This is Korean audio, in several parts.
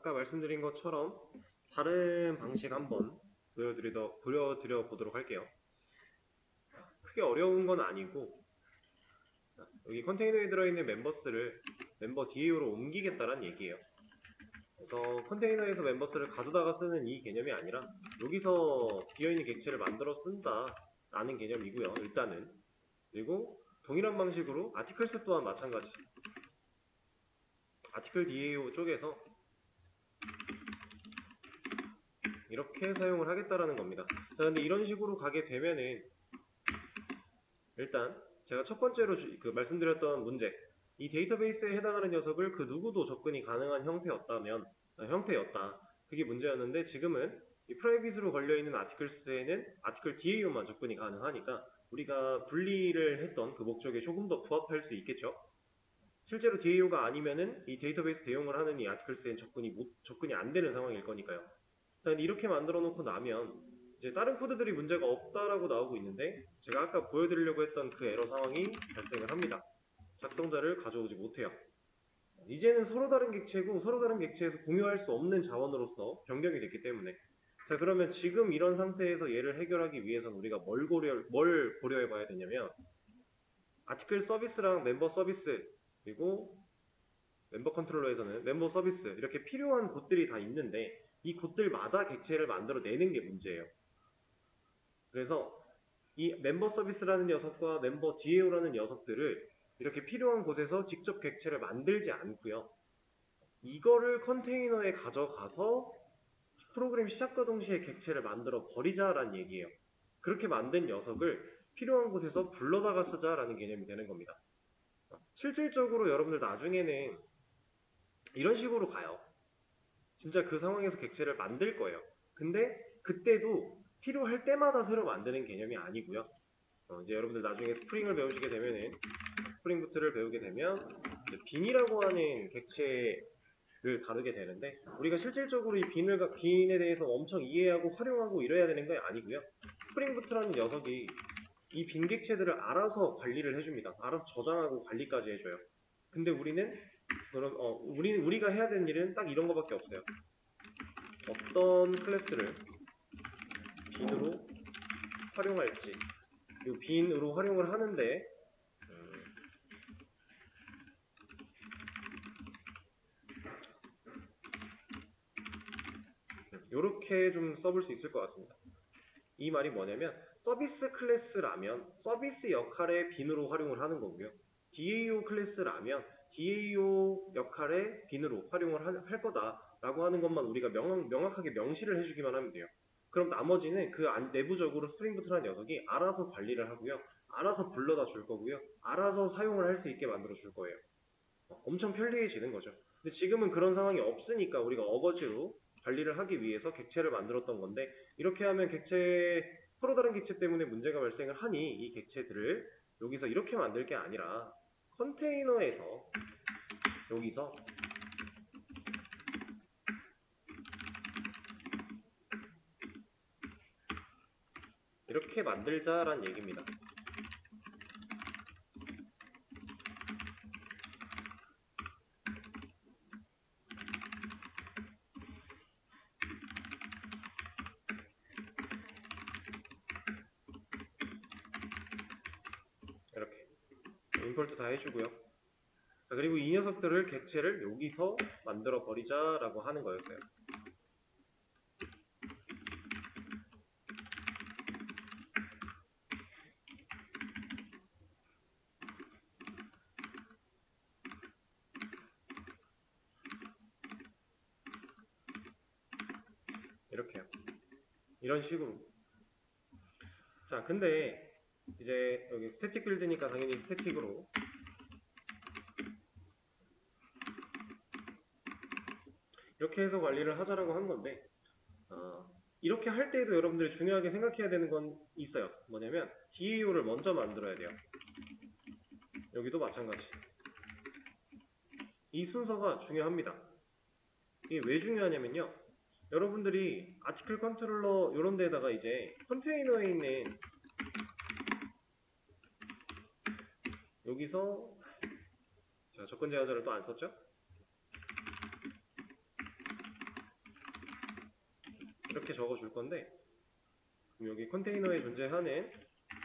아까 말씀드린 것처럼 다른 방식 한번 보여드려 보도록 할게요. 크게 어려운 건 아니고, 여기 컨테이너에 들어있는 멤버스를 멤버 DAO로 옮기겠다는 얘기예요. 그래서 컨테이너에서 멤버스를 가져다가 쓰는 이 개념이 아니라 여기서 비어있는 객체를 만들어 쓴다 라는 개념이고요. 일단은. 그리고 동일한 방식으로 아티클스 또한 마찬가지. 아티클 DAO 쪽에서 이렇게 사용을 하겠다라는 겁니다. 자, 근데 이런 식으로 가게 되면은 일단 제가 첫 번째로 말씀드렸던 문제, 이 데이터베이스에 해당하는 녀석을 그 누구도 접근이 가능한 형태였다. 그게 문제였는데 지금은 이 프라이빗으로 걸려있는 아티클스에는 아티클 DAO만 접근이 가능하니까 우리가 분리를 했던 그 목적에 조금 더 부합할 수 있겠죠. 실제로 DAO가 아니면은 이 데이터베이스 대용을 하는 이 아티클스엔 접근이 안 되는 상황일 거니까요. 자, 이렇게 만들어 놓고 나면 이제 다른 코드들이 문제가 없다라고 나오고 있는데 제가 아까 보여드리려고 했던 그 에러 상황이 발생을 합니다. 작성자를 가져오지 못해요. 이제는 서로 다른 객체고 서로 다른 객체에서 공유할 수 없는 자원으로서 변경이 됐기 때문에, 자, 그러면 지금 이런 상태에서 얘를 해결하기 위해서는 우리가 뭘 고려해 봐야 되냐면 아티클 서비스랑 멤버 서비스 그리고 멤버 컨트롤러에서는 멤버 서비스 이렇게 필요한 곳들이 다 있는데 이 곳들마다 객체를 만들어내는 게 문제예요. 그래서 이 멤버 서비스라는 녀석과 멤버 DAO라는 녀석들을 이렇게 필요한 곳에서 직접 객체를 만들지 않고요. 이거를 컨테이너에 가져가서 프로그램 시작과 동시에 객체를 만들어 버리자라는 얘기예요. 그렇게 만든 녀석을 필요한 곳에서 불러다가 쓰자라는 개념이 되는 겁니다. 실질적으로 여러분들 나중에는 이런 식으로 가요. 진짜 그 상황에서 객체를 만들 거예요. 근데 그때도 필요할 때마다 새로 만드는 개념이 아니고요. 이제 여러분들 나중에 스프링을 배우시게 되면은 스프링 부트를 배우게 되면 빈이라고 하는 객체를 다루게 되는데 우리가 실질적으로 이 빈에 대해서 엄청 이해하고 활용하고 이래야 되는 건 아니고요. 스프링 부트라는 녀석이 이 빈 객체들을 알아서 관리를 해줍니다. 알아서 저장하고 관리까지 해줘요. 근데 우리가 해야 되는 일은 딱 이런 거밖에 없어요. 어떤 클래스를 빈으로 활용할지, 이 빈으로 활용을 하는데 이렇게 좀 써볼 수 있을 것 같습니다. 이 말이 뭐냐면 서비스 클래스라면 서비스 역할의 빈으로 활용을 하는 거고요. DAO 클래스라면 DAO 역할의 빈으로 활용을 할 거다라고 하는 것만 우리가 명확하게 명시를 해주기만 하면 돼요. 그럼 나머지는 그 내부적으로 스프링부트라는 녀석이 알아서 관리를 하고요. 알아서 불러다 줄 거고요. 알아서 사용을 할 수 있게 만들어 줄 거예요. 엄청 편리해지는 거죠. 근데 지금은 그런 상황이 없으니까 우리가 어거지로 관리를 하기 위해서 객체를 만들었던 건데 이렇게 하면 서로 다른 객체 때문에 문제가 발생을 하니 이 객체들을 여기서 이렇게 만들 게 아니라 컨테이너에서 여기서 이렇게 만들자라는 얘기입니다. 이렇게 임포트 다 해주고요. 자, 그리고 이 녀석들을 객체를 여기서 만들어 버리자라고 하는 거였어요. 이렇게요. 이런 식으로. 자, 근데 이제 여기 스태틱 빌드니까 당연히 스태틱으로 이렇게 해서 관리를 하자라고 한 건데 이렇게 할 때에도 여러분들이 중요하게 생각해야 되는 건 있어요. 뭐냐면 DAO를 먼저 만들어야 돼요. 여기도 마찬가지. 이 순서가 중요합니다. 이게 왜 중요하냐면요. 여러분들이 아티클 컨트롤러 이런 데다가 이제 컨테이너에 있는 여기서 제가 접근 제한자를 또 안 썼죠? 이렇게 적어줄 건데, 그럼 여기 컨테이너에 존재하는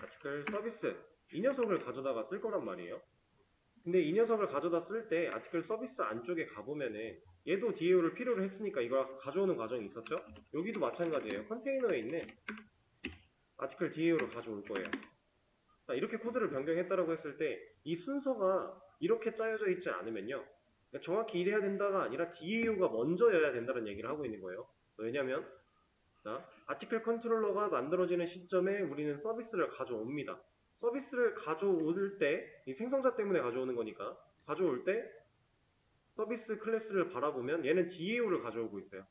아티클 서비스 이 녀석을 가져다가 쓸 거란 말이에요. 근데 이 녀석을 가져다 쓸 때 아티클 서비스 안쪽에 가보면은 얘도 DAO를 필요로 했으니까 이걸 가져오는 과정이 있었죠? 여기도 마찬가지예요. 컨테이너에 있는 아티클 DAO를 가져올 거예요. 자, 이렇게 코드를 변경했다라고 했을 때 이 순서가 이렇게 짜여져 있지 않으면요, 그러니까 정확히 이래야 된다가 아니라 DAO가 먼저여야 된다는 얘기를 하고 있는 거예요. 왜냐면 자, 아티클 컨트롤러가 만들어지는 시점에 우리는 서비스를 가져옵니다. 서비스를 가져올 때, 이 생성자 때문에 가져오는 거니까, 가져올 때 서비스 클래스를 바라보면 얘는 DAO를 가져오고 있어요.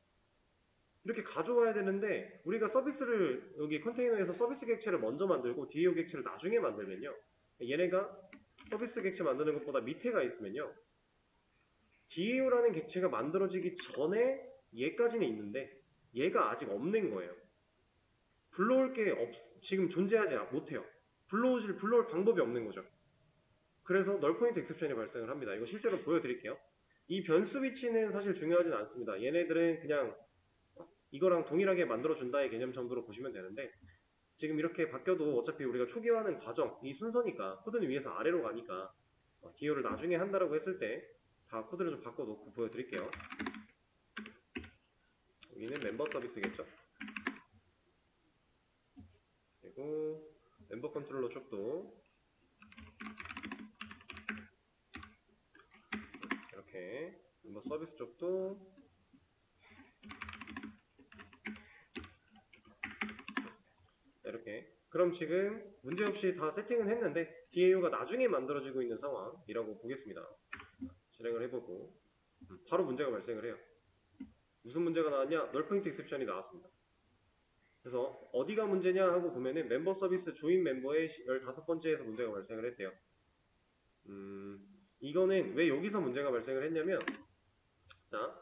이렇게 가져와야 되는데 우리가 서비스를 여기 컨테이너에서 서비스 객체를 먼저 만들고 DAO 객체를 나중에 만들면요, 얘네가 서비스 객체 만드는 것보다 밑에 가 있으면요, DAO라는 객체가 만들어지기 전에 얘까지는 있는데 얘가 아직 없는 거예요. 불러올 게 지금 존재하지 못해요. 불러올 방법이 없는 거죠. 그래서 널 포인트 엑셉션이 발생을 합니다. 이거 실제로 보여드릴게요. 이 변수 위치는 사실 중요하진 않습니다. 얘네들은 그냥 이거랑 동일하게 만들어준다의 개념 정도로 보시면 되는데, 지금 이렇게 바뀌어도 어차피 우리가 초기화하는 과정, 이 순서니까 코드는 위에서 아래로 가니까 DAO를 나중에 한다라고 했을 때 다 코드를 좀 바꿔놓고 보여드릴게요. 여기는 멤버 서비스겠죠? 그리고 멤버 컨트롤러 쪽도 이렇게, 멤버 서비스 쪽도 이렇게. 그럼 지금 문제없이 다 세팅은 했는데 DAO가 나중에 만들어지고 있는 상황이라고 보겠습니다. 실행을 해보고 바로 문제가 발생을 해요. 무슨 문제가 나왔냐? 널 포인트 익셉션이 나왔습니다. 그래서 어디가 문제냐 하고 보면은 멤버 서비스 조인 멤버의 15번째에서 문제가 발생을 했대요. 이거는 왜 여기서 문제가 발생을 했냐면, 자,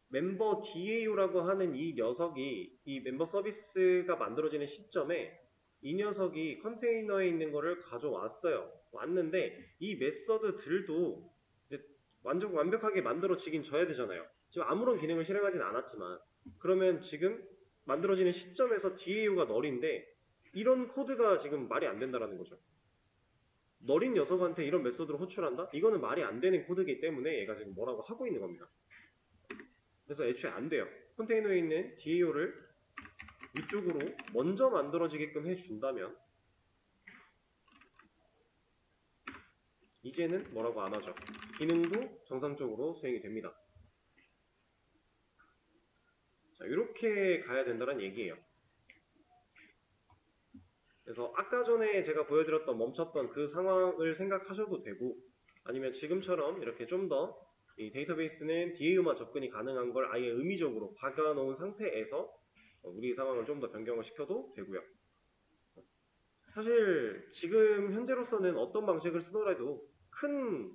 멤버 DAO라고 하는 이 녀석이 이 멤버 서비스가 만들어지는 시점에 이 녀석이 컨테이너에 있는 거를 가져왔어요. 왔는데 이 메서드들도 이제 완벽하게 만들어지긴 져야 되잖아요. 지금 아무런 기능을 실행하진 않았지만, 그러면 지금 만들어지는 시점에서 DAO가 널인데 이런 코드가 지금 말이 안 된다라는 거죠. 널인 녀석한테 이런 메서드를 호출한다? 이거는 말이 안 되는 코드이기 때문에 얘가 지금 뭐라고 하고 있는 겁니다. 그래서 애초에 안 돼요. 컨테이너에 있는 DAO를 위쪽으로 먼저 만들어지게끔 해준다면 이제는 뭐라고 안 하죠. 기능도 정상적으로 수행이 됩니다. 자, 이렇게 가야 된다는 얘기예요. 그래서 아까 전에 제가 보여드렸던 멈췄던 그 상황을 생각하셔도 되고, 아니면 지금처럼 이렇게 좀 더 이 데이터베이스는 DAO만 접근이 가능한 걸 아예 의미적으로 박아놓은 상태에서 우리 상황을 좀 더 변경을 시켜도 되고요. 사실 지금 현재로서는 어떤 방식을 쓰더라도 큰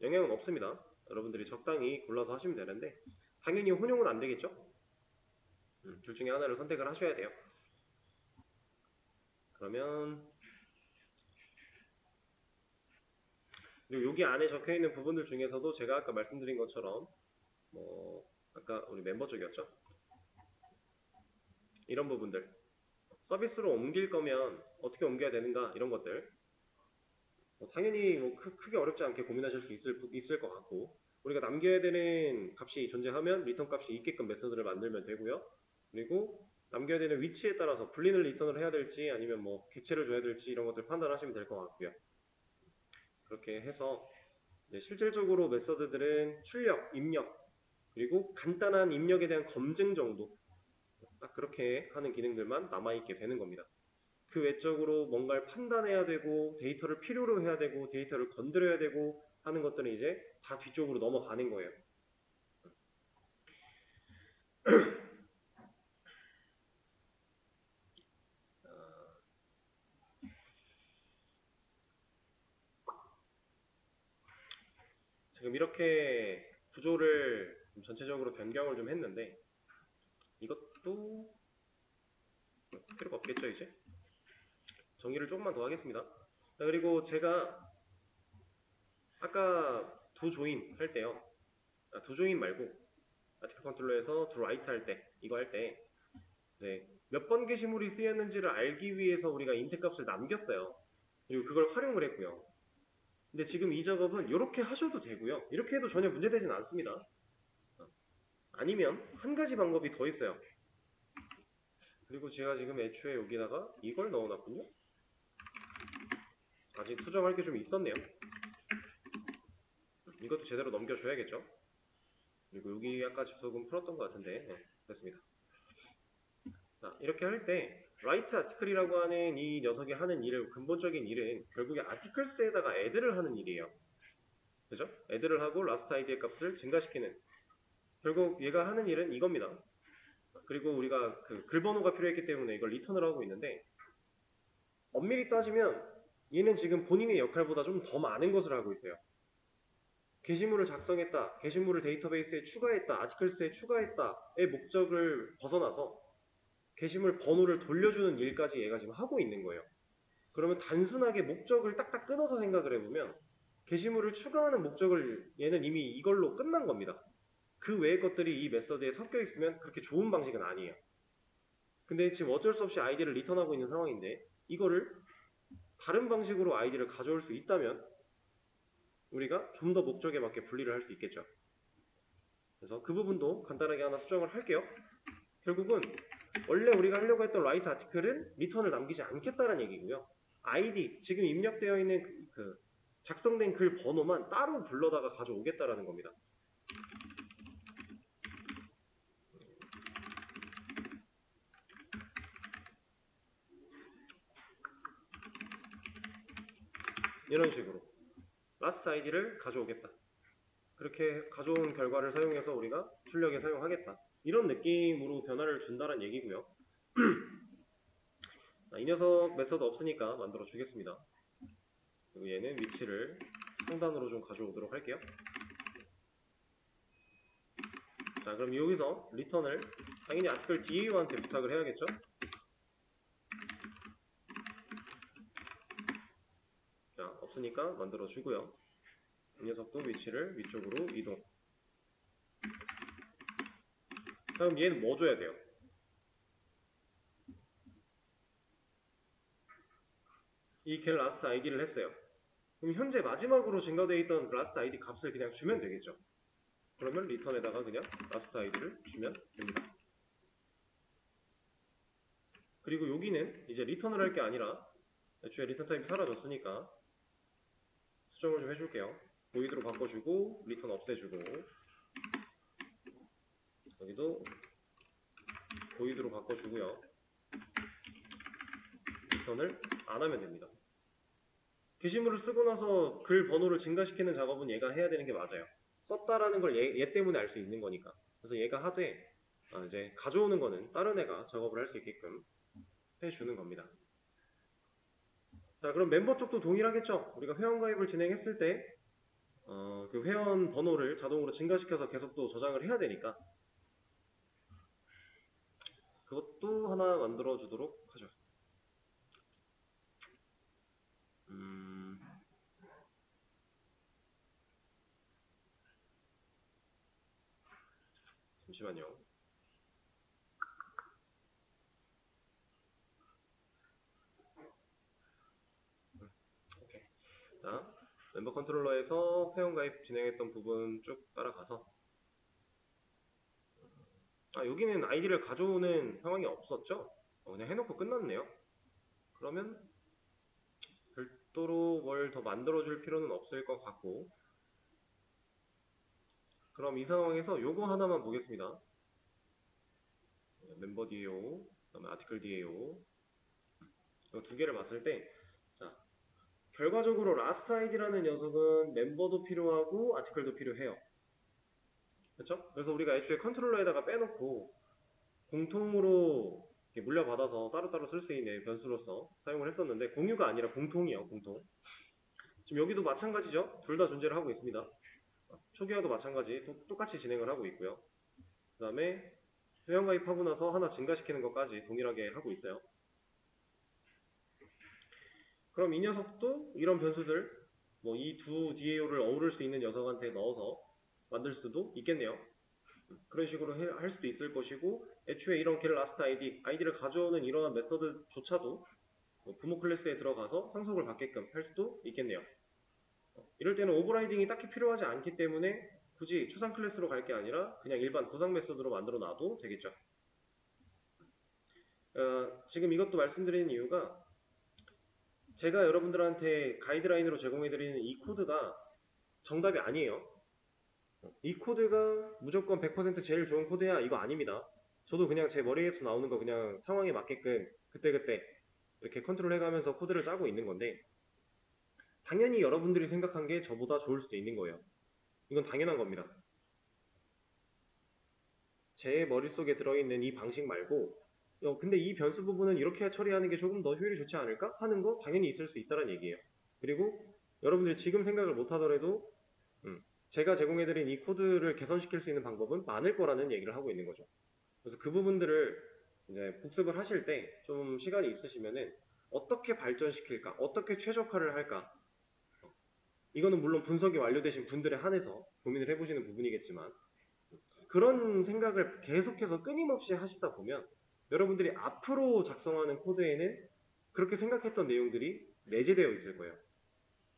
영향은 없습니다. 여러분들이 적당히 골라서 하시면 되는데, 당연히 혼용은 안 되겠죠? 둘 중에 하나를 선택을 하셔야 돼요. 그러면 그리고 여기 안에 적혀있는 부분들 중에서도 제가 아까 말씀드린 것처럼 아까 우리 멤버 쪽이었죠? 이런 부분들, 서비스로 옮길 거면 어떻게 옮겨야 되는가, 이런 것들 당연히 크게 어렵지 않게 고민하실 수 있을 것 같고, 우리가 남겨야 되는 값이 존재하면 리턴 값이 있게끔 메서드를 만들면 되고요. 그리고 남겨야 되는 위치에 따라서 불린을 리턴을 해야 될지 아니면 객체를 줘야 될지 이런 것들 판단하시면 될 것 같고요. 그렇게 해서 이제 실질적으로 메서드들은 출력, 입력, 그리고 간단한 입력에 대한 검증 정도, 딱 그렇게 하는 기능들만 남아있게 되는 겁니다. 그 외적으로 뭔가를 판단해야 되고 데이터를 필요로 해야 되고 데이터를 건드려야 되고 하는 것들은 이제 다 뒤쪽으로 넘어가는 거예요. 지금 이렇게 구조를 전체적으로 변경을 좀 했는데, 이것도 필요가 없겠죠. 이제 정리를 조금만 더 하겠습니다. 자, 그리고 제가 아까 두 조인 할 때요, 두 조인 말고 아티클 컨트롤러에서 to write 할 때, 이거 할 때 이제 몇 번 게시물이 쓰였는지를 알기 위해서 우리가 int 값을 남겼어요. 그리고 그걸 활용을 했고요. 근데 지금 이 작업은 이렇게 하셔도 되고요. 이렇게 해도 전혀 문제되진 않습니다. 아니면 한 가지 방법이 더 있어요. 그리고 제가 지금 애초에 여기다가 이걸 넣어놨군요. 아직 수정할 게 좀 있었네요. 이것도 제대로 넘겨줘야겠죠. 그리고 여기 아까 주석은 풀었던 것 같은데 네, 됐습니다. 자, 이렇게 할 때 write article이라고 하는 이 녀석이 하는 일을 근본적인 일은 결국에 articles에다가 add를 하는 일이에요. 그죠? add를 하고 last id의 값을 증가시키는 결국 얘가 하는 일은 이겁니다. 그리고 우리가 그 글번호가 필요했기 때문에 이걸 리턴을 하고 있는데 엄밀히 따지면 얘는 지금 본인의 역할보다 좀 더 많은 것을 하고 있어요. 게시물을 작성했다, 게시물을 데이터베이스에 추가했다, 아티클스에 추가했다의 목적을 벗어나서 게시물 번호를 돌려주는 일까지 얘가 지금 하고 있는 거예요. 그러면 단순하게 목적을 딱딱 끊어서 생각을 해보면 게시물을 추가하는 목적을 얘는 이미 이걸로 끝난 겁니다. 그 외의 것들이 이 메서드에 섞여 있으면 그렇게 좋은 방식은 아니에요. 근데 지금 어쩔 수 없이 아이디를 리턴하고 있는 상황인데 이거를 다른 방식으로 아이디를 가져올 수 있다면 우리가 좀 더 목적에 맞게 분리를 할 수 있겠죠. 그래서 그 부분도 간단하게 하나 수정을 할게요. 결국은 원래 우리가 하려고 했던 write article은 리턴을 남기지 않겠다는 얘기고요. id, 지금 입력되어 있는 그 작성된 글 번호만 따로 불러다가 가져오겠다라는 겁니다. 이런 식으로 last id를 가져오겠다. 그렇게 가져온 결과를 사용해서 우리가 출력에 사용하겠다. 이런 느낌으로 변화를 준다는 얘기고요. 이 녀석 메서드 없으니까 만들어 주겠습니다. 그리고 얘는 위치를 상단으로 좀 가져오도록 할게요. 자, 그럼 여기서 리턴을 당연히 article DAO한테 부탁을 해야겠죠? 자, 없으니까 만들어 주고요. 이 녀석도 위치를 위쪽으로 이동. 그럼 얘는 뭐 줘야 돼요? 이 get last id를 했어요. 그럼 현재 마지막으로 증가되어 있던 last id 값을 그냥 주면 되겠죠. 그러면 리턴에다가 그냥 last id를 주면 됩니다. 그리고 여기는 이제 리턴을 할 게 아니라 애초에 리턴 타입이 사라졌으니까 수정을 좀 해줄게요. 보이드로 바꿔주고 리턴 없애주고 여기도 보이드로 바꿔주고요. 리턴을 안 하면 됩니다. 게시물을 쓰고 나서 글 번호를 증가시키는 작업은 얘가 해야 되는 게 맞아요. 썼다라는 걸 얘 때문에 알 수 있는 거니까. 그래서 얘가 하되 이제 가져오는 거는 다른 애가 작업을 할 수 있게끔 해주는 겁니다. 자, 그럼 멤버 쪽도 동일하겠죠? 우리가 회원가입을 진행했을 때 그 회원 번호를 자동으로 증가시켜서 계속 또 저장을 해야 되니까 그것도 하나 만들어 주도록 하죠. 잠시만요. 오케이. 자, 멤버 컨트롤러에서 회원가입 진행했던 부분 쭉 따라가서 여기는 아이디를 가져오는 상황이 없었죠? 그냥 해놓고 끝났네요. 그러면 별도로 뭘 더 만들어줄 필요는 없을 것 같고 그럼 이 상황에서 요거 하나만 보겠습니다. 멤버 DAO, 그다음에 아티클 DAO 이 두 개를 봤을 때 자, 결과적으로 last id라는 녀석은 멤버도 필요하고 아티클도 필요해요. 그렇죠? 그래서 우리가 애초에 컨트롤러에다가 빼놓고 공통으로 물려받아서 따로따로 쓸 수 있는 변수로서 사용을 했었는데 공유가 아니라 공통이요. 공통. 지금 여기도 마찬가지죠. 둘 다 존재를 하고 있습니다. 초기화도 마찬가지 똑같이 진행을 하고 있고요. 그 다음에 회원가입하고 나서 하나 증가시키는 것까지 동일하게 하고 있어요. 그럼 이 녀석도 이런 변수들 뭐 이 두 DAO를 어우를 수 있는 녀석한테 넣어서 만들 수도 있겠네요. 그런 식으로 할 수도 있을 것이고, 애초에 이런 get last 아이디를 가져오는 이러한 메서드조차도 부모 클래스에 들어가서 상속을 받게끔 할 수도 있겠네요. 이럴 때는 오버라이딩이 딱히 필요하지 않기 때문에 굳이 추상 클래스로 갈 게 아니라 그냥 일반 구상 메서드로 만들어 놔도 되겠죠. 지금 이것도 말씀드리는 이유가 제가 여러분들한테 가이드라인으로 제공해드리는 이 코드가 정답이 아니에요. 이 코드가 무조건 100% 제일 좋은 코드야, 이거 아닙니다. 저도 그냥 제 머리에서 나오는 거 그냥 상황에 맞게끔 그때그때 이렇게 컨트롤 해가면서 코드를 짜고 있는 건데, 당연히 여러분들이 생각한 게 저보다 좋을 수도 있는 거예요. 이건 당연한 겁니다. 제 머릿속에 들어있는 이 방식 말고 근데 이 변수 부분은 이렇게 처리하는 게 조금 더 효율이 좋지 않을까? 하는 거 당연히 있을 수 있다는 얘기예요. 그리고 여러분들이 지금 생각을 못 하더라도 제가 제공해드린 이 코드를 개선시킬 수 있는 방법은 많을 거라는 얘기를 하고 있는 거죠. 그래서 그 부분들을 이제 복습을 하실 때 좀 시간이 있으시면은 어떻게 발전시킬까? 어떻게 최적화를 할까? 이거는 물론 분석이 완료되신 분들에 한해서 고민을 해보시는 부분이겠지만 그런 생각을 계속해서 끊임없이 하시다 보면 여러분들이 앞으로 작성하는 코드에는 그렇게 생각했던 내용들이 내재되어 있을 거예요.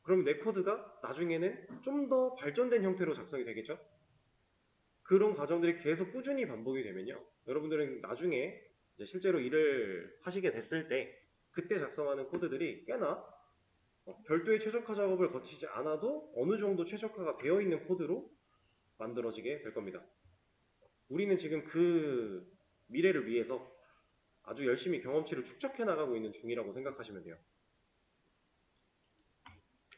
그럼 내 코드가 나중에는 좀 더 발전된 형태로 작성이 되겠죠? 그런 과정들이 계속 꾸준히 반복이 되면요. 여러분들은 나중에 실제로 일을 하시게 됐을 때 그때 작성하는 코드들이 꽤나 별도의 최적화 작업을 거치지 않아도 어느 정도 최적화가 되어 있는 코드로 만들어지게 될 겁니다. 우리는 지금 그 미래를 위해서 아주 열심히 경험치를 축적해 나가고 있는 중이라고 생각하시면 돼요.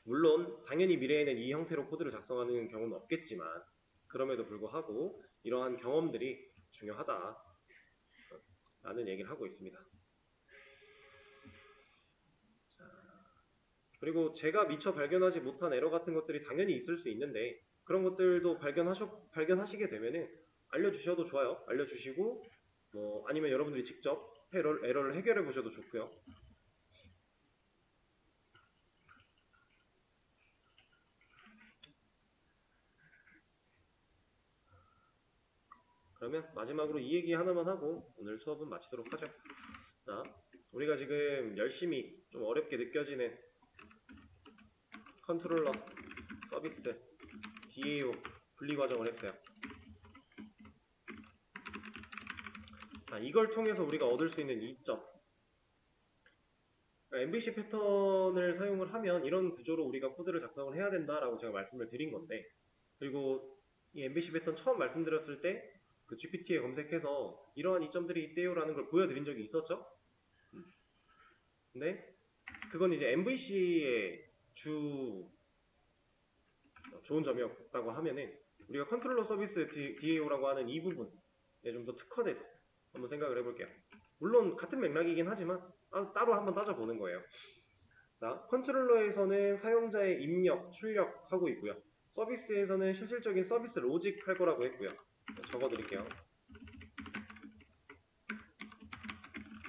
물론 당연히 미래에는 이 형태로 코드를 작성하는 경우는 없겠지만 그럼에도 불구하고 이러한 경험들이 중요하다 라는 얘기를 하고 있습니다. 그리고 제가 미처 발견하지 못한 에러 같은 것들이 당연히 있을 수 있는데 그런 것들도 발견하시게 되면은 알려주셔도 좋아요. 알려주시고 아니면 여러분들이 직접 에러를 해결해 보셔도 좋고요. 그러면 마지막으로 이 얘기 하나만 하고 오늘 수업은 마치도록 하죠. 자, 우리가 지금 열심히 좀 어렵게 느껴지는 컨트롤러, 서비스, DAO 분리 과정을 했어요. 자, 이걸 통해서 우리가 얻을 수 있는 이점. MVC 패턴을 사용을 하면 이런 구조로 우리가 코드를 작성을 해야 된다라고 제가 말씀을 드린 건데, 그리고 이 MVC 패턴 처음 말씀드렸을 때 그 GPT에 검색해서 이러한 이점들이 있대요라는 걸 보여드린 적이 있었죠. 근데 그건 이제 MVC의 좋은 점이었다고 하면은 우리가 컨트롤러 서비스 DAO라고 하는 이 부분에 좀 더 특화돼서 한번 생각을 해볼게요. 물론 같은 맥락이긴 하지만 따로 한번 따져보는 거예요. 자, 컨트롤러에서는 사용자의 입력, 출력하고 있고요. 서비스에서는 실질적인 서비스 로직 할 거라고 했고요. 적어드릴게요.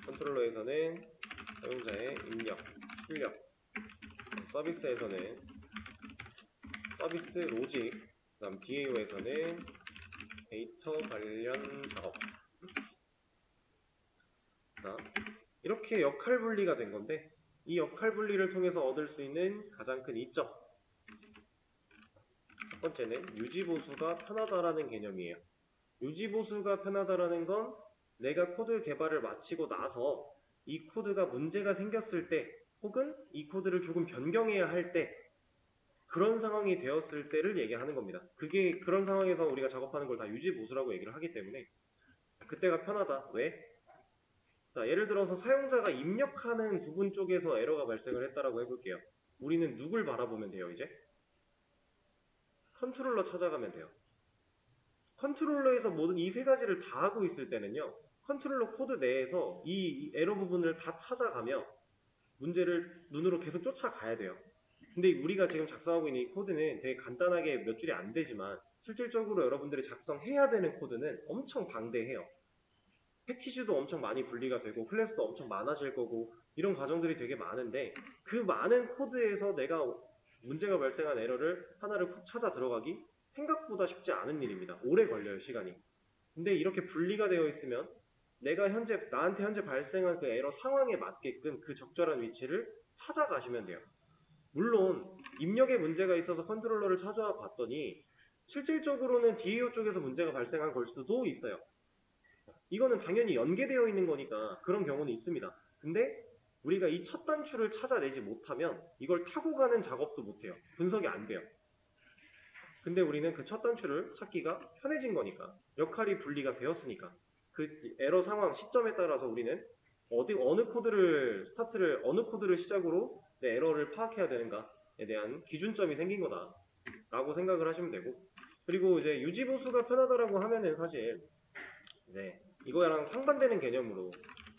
컨트롤러에서는 사용자의 입력, 출력, 서비스에서는 서비스 로직, 그 다음 DAO에서는 데이터 관련 작업. 자, 이렇게 역할 분리가 된 건데 이 역할 분리를 통해서 얻을 수 있는 가장 큰 이점. 첫 번째는 유지보수가 편하다라는 개념이에요. 유지보수가 편하다라는 건 내가 코드 개발을 마치고 나서 이 코드가 문제가 생겼을 때 혹은 이 코드를 조금 변경해야 할 때 그런 상황이 되었을 때를 얘기하는 겁니다. 그런 상황에서 우리가 작업하는 걸 다 유지보수라고 얘기를 하기 때문에 그때가 편하다. 왜? 자, 예를 들어서 사용자가 입력하는 부분 쪽에서 에러가 발생을 했다라고 해볼게요. 우리는 누굴 바라보면 돼요, 이제? 컨트롤러 찾아가면 돼요. 컨트롤러에서 모든 이 세 가지를 다 하고 있을 때는요, 컨트롤러 코드 내에서 이 에러 부분을 다 찾아가며 문제를 눈으로 계속 쫓아가야 돼요. 근데 우리가 지금 작성하고 있는 이 코드는 되게 간단하게 몇 줄이 안 되지만 실질적으로 여러분들이 작성해야 되는 코드는 엄청 방대해요. 패키지도 엄청 많이 분리가 되고 클래스도 엄청 많아질 거고 이런 과정들이 되게 많은데 그 많은 코드에서 내가 문제가 발생한 에러를 하나를 콕 찾아 들어가기 생각보다 쉽지 않은 일입니다. 오래 걸려요, 시간이. 근데 이렇게 분리가 되어 있으면 나한테 현재 발생한 그 에러 상황에 맞게끔 그 적절한 위치를 찾아가시면 돼요. 물론 입력에 문제가 있어서 컨트롤러를 찾아와 봤더니 실질적으로는 DAO 쪽에서 문제가 발생한 걸 수도 있어요. 이거는 당연히 연계되어 있는 거니까 그런 경우는 있습니다. 근데 우리가 이 첫 단추를 찾아내지 못하면 이걸 타고 가는 작업도 못해요. 분석이 안 돼요. 근데 우리는 그 첫 단추를 찾기가 편해진 거니까, 역할이 분리가 되었으니까, 그 에러 상황 시점에 따라서 우리는 어느 코드를 시작으로 내 에러를 파악해야 되는가에 대한 기준점이 생긴 거다라고 생각을 하시면 되고, 그리고 이제 유지 보수가 편하다라고 하면은 사실 이제 이거랑 상반되는 개념으로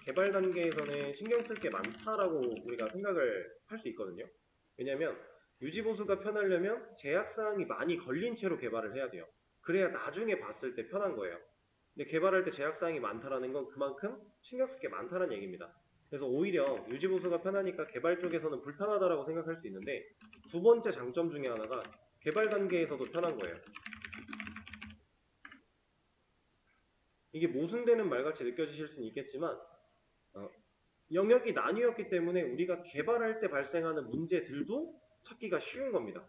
개발 단계에서는 신경 쓸 게 많다라고 우리가 생각을 할 수 있거든요. 왜냐면 유지 보수가 편하려면 제약 사항이 많이 걸린 채로 개발을 해야 돼요. 그래야 나중에 봤을 때 편한 거예요. 근데 개발할 때 제약 사항이 많다라는 건 그만큼 신경 쓸 게 많다는 얘기입니다. 그래서 오히려 유지 보수가 편하니까 개발 쪽에서는 불편하다라고 생각할 수 있는데, 두 번째 장점 중에 하나가 개발 단계에서도 편한 거예요. 이게 모순되는 말같이 느껴지실 수는 있겠지만 영역이 나뉘었기 때문에 우리가 개발할 때 발생하는 문제들도 찾기가 쉬운 겁니다.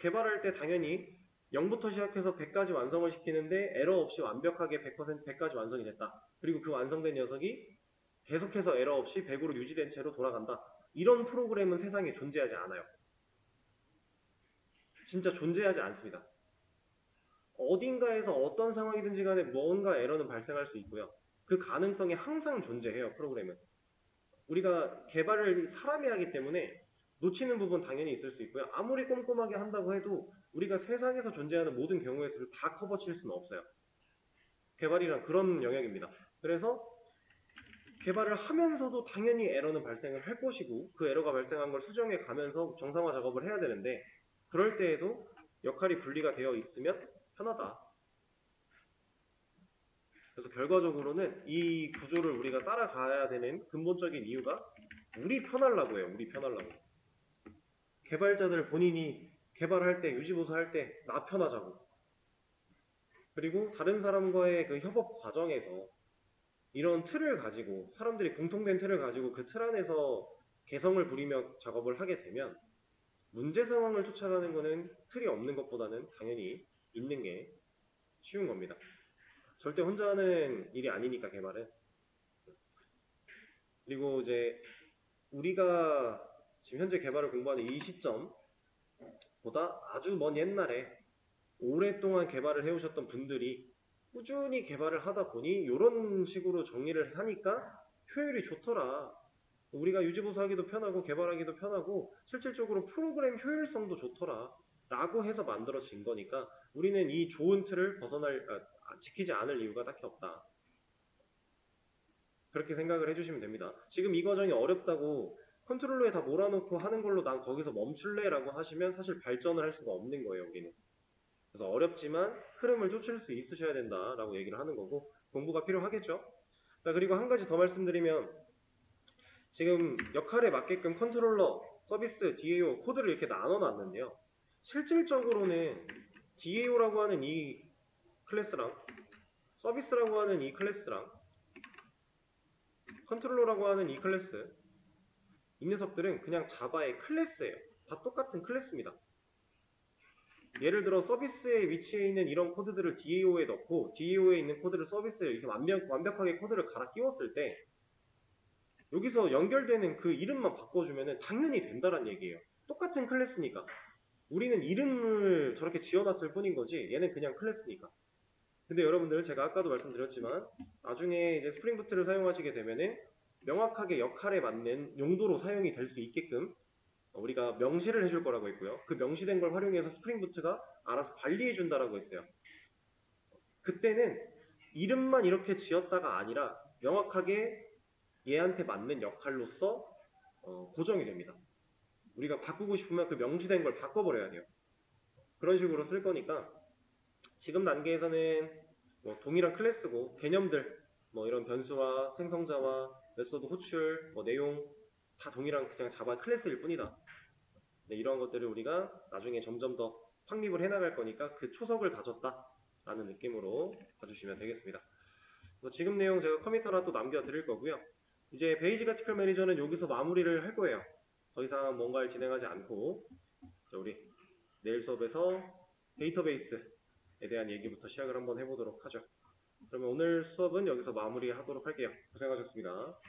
개발할 때 당연히 0부터 시작해서 100까지 완성을 시키는데 에러 없이 완벽하게 100까지 완성이 됐다. 그리고 그 완성된 녀석이 계속해서 에러 없이 100으로 유지된 채로 돌아간다. 이런 프로그램은 세상에 존재하지 않아요. 진짜 존재하지 않습니다. 어딘가에서 어떤 상황이든지 간에 뭔가 에러는 발생할 수 있고요. 그 가능성이 항상 존재해요, 프로그램은. 우리가 개발을 사람이 하기 때문에 놓치는 부분 당연히 있을 수 있고요. 아무리 꼼꼼하게 한다고 해도 우리가 세상에서 존재하는 모든 경우의 수를 다 커버칠 수는 없어요. 개발이란 그런 영역입니다. 그래서 개발을 하면서도 당연히 에러는 발생을 할 것이고, 그 에러가 발생한 걸 수정해 가면서 정상화 작업을 해야 되는데, 그럴 때에도 역할이 분리가 되어 있으면 편하다. 그래서 결과적으로는 이 구조를 우리가 따라가야 되는 근본적인 이유가 우리 편하려고 해요. 우리 편하려고. 개발자들 본인이 개발할 때, 유지보수할 때 나 편하자고. 그리고 다른 사람과의 그 협업 과정에서 이런 틀을 가지고, 사람들이 공통된 틀을 가지고 그 틀 안에서 개성을 부리며 작업을 하게 되면 문제 상황을 쫓아가는 거는 틀이 없는 것보다는 당연히 있는 게 쉬운 겁니다. 절대 혼자 하는 일이 아니니까, 개발은. 그리고 이제 우리가 지금 현재 개발을 공부하는 이 시점보다 아주 먼 옛날에 오랫동안 개발을 해오셨던 분들이 꾸준히 개발을 하다 보니 이런 식으로 정리를 하니까 효율이 좋더라. 우리가 유지보수하기도 편하고 개발하기도 편하고 실질적으로 프로그램 효율성도 좋더라 라고 해서 만들어진 거니까, 우리는 이 좋은 틀을 지키지 않을 이유가 딱히 없다. 그렇게 생각을 해주시면 됩니다. 지금 이 과정이 어렵다고 컨트롤러에 다 몰아놓고 하는 걸로 난 거기서 멈출래 라고 하시면 사실 발전을 할 수가 없는 거예요, 여기는. 그래서 어렵지만 흐름을 쫓을 수 있으셔야 된다라고 얘기를 하는 거고, 공부가 필요하겠죠. 자, 그리고 한 가지 더 말씀드리면, 지금 역할에 맞게끔 컨트롤러, 서비스, DAO 코드를 이렇게 나눠놨는데요. 실질적으로는 DAO라고 하는 이 클래스랑 서비스라고 하는 이 클래스랑 컨트롤러라고 하는 이 클래스, 이 녀석들은 그냥 자바의 클래스예요. 다 똑같은 클래스입니다. 예를 들어 서비스에 위치해 있는 이런 코드들을 DAO에 넣고 DAO에 있는 코드를 서비스에 이렇게 완벽하게 코드를 갈아 끼웠을 때 여기서 연결되는 그 이름만 바꿔주면 당연히 된다는 얘기예요. 똑같은 클래스니까. 우리는 이름을 저렇게 지어놨을 뿐인 거지 얘는 그냥 클래스니까. 근데 여러분들, 제가 아까도 말씀드렸지만 나중에 이제 스프링부트를 사용하시게 되면은 명확하게 역할에 맞는 용도로 사용이 될 수 있게끔 우리가 명시를 해줄 거라고 했고요. 그 명시된 걸 활용해서 스프링부트가 알아서 관리해 준다라고 했어요. 그때는 이름만 이렇게 지었다가 아니라 명확하게 얘한테 맞는 역할로서 고정이 됩니다. 우리가 바꾸고 싶으면 그 명시된 걸 바꿔버려야 돼요. 그런 식으로 쓸 거니까 지금 단계에서는 뭐 동일한 클래스고 개념들, 뭐 이런 변수와 생성자와 메소드 호출, 뭐 내용 다 동일한 그냥 자바 클래스일 뿐이다. 네, 이러한 것들을 우리가 나중에 점점 더 확립을 해나갈 거니까 그 초석을 다졌다 라는 느낌으로 봐주시면 되겠습니다. 지금 내용 제가 커밋 하나 또 남겨드릴 거고요. 이제 베이직 아티클 매니저는 여기서 마무리를 할 거예요. 더 이상 뭔가를 진행하지 않고 우리 내일 수업에서 데이터베이스에 대한 얘기부터 시작을 한번 해보도록 하죠. 그러면 오늘 수업은 여기서 마무리하도록 할게요. 고생하셨습니다.